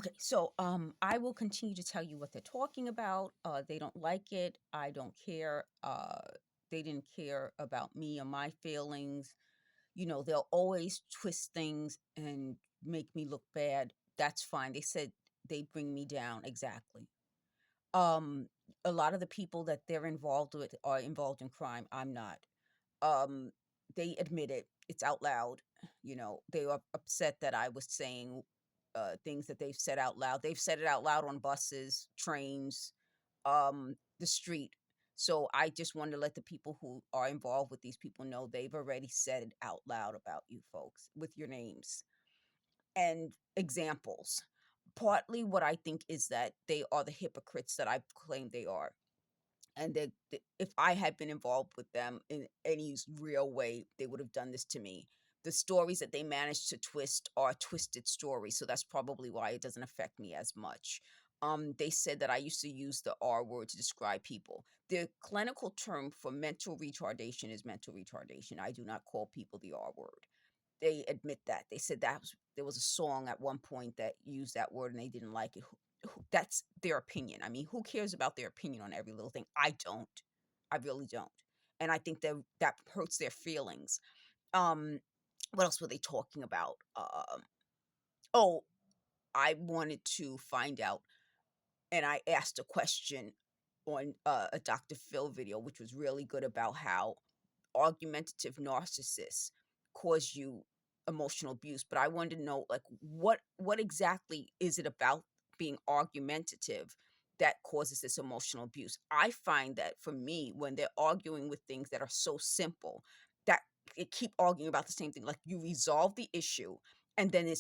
Okay, so I will continue to tell you what they're talking about. They don't like it. I don't care. They didn't care about me or my feelings. They'll always twist things and make me look bad. That's fine. They said they bring me down. Exactly. Um, a lot of the people that they're involved with are involved in crime. I'm not. Um, they admit it. It's out loud. They are upset that I was saying things that they've said out loud. They've said it out loud on buses, trains, the street. So I just want to let the people who are involved with these people know they've already said it out loud about you folks with your names and examples. Partly what I think is that they are the hypocrites that I claim they are. And that if I had been involved with them in any real way, they would have done this to me. The stories that they managed to twist are twisted stories, so that's probably why it doesn't affect me as much. They said that I used to use the R word to describe people. The clinical term for mental retardation is mental retardation. I do not call people the R word. They admit that. They said there was a song at one point that used that word and they didn't like it. That's their opinion. I mean, who cares about their opinion on every little thing? I don't. I really don't. And I think that hurts their feelings. Um, what else were they talking about? Oh, I wanted to find out, and I asked a question on a Dr. Phil video, which was really good about how argumentative narcissists cause you emotional abuse. But I wanted to know, like, what exactly is it about being argumentative that causes this emotional abuse? I find that for me, when they're arguing with things that are so simple, that they keep arguing about the same thing, like you resolve the issue and then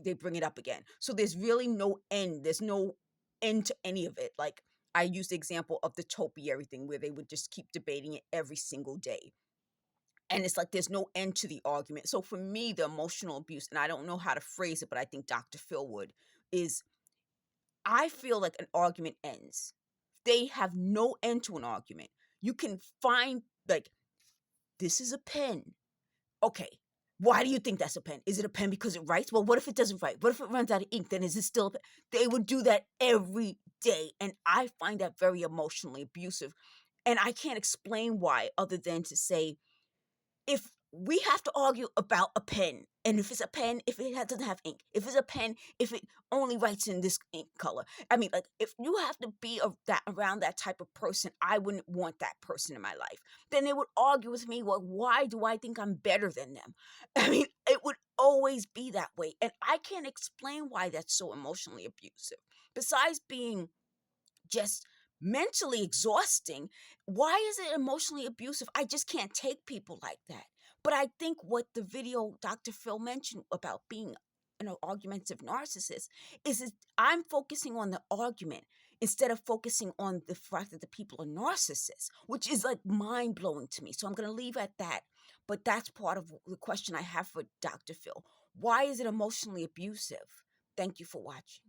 they bring it up again. So there's really no end. There's no end to any of it. Like I used the example of the topiary thing where they would just keep debating it every single day. And it's like there's no end to the argument. So for me, the emotional abuse, and I don't know how to phrase it, but I think Dr. Phil would, is I feel like an argument ends. They have no end to an argument. You can find, like, this is a pen. Okay. Why do you think that's a pen? Is it a pen because it writes? Well, what if it doesn't write? What if it runs out of ink? Then is it still a pen? They would do that every day. And I find that very emotionally abusive. And I can't explain why other than to say, if we have to argue about a pen, and if it's a pen, if doesn't have ink, if it's a pen, if it only writes in this ink color. I mean, like, if you have to be around that type of person, I wouldn't want that person in my life. Then they would argue with me, well, why do I think I'm better than them? I mean, it would always be that way. And I can't explain why that's so emotionally abusive. Besides being just mentally exhausting, why is it emotionally abusive? I just can't take people like that. But I think what the video Dr. Phil mentioned about being an argumentative narcissist is I'm focusing on the argument instead of focusing on the fact that the people are narcissists, which is like mind blowing to me. So I'm going to leave at that. But that's part of the question I have for Dr. Phil. Why is it emotionally abusive? Thank you for watching.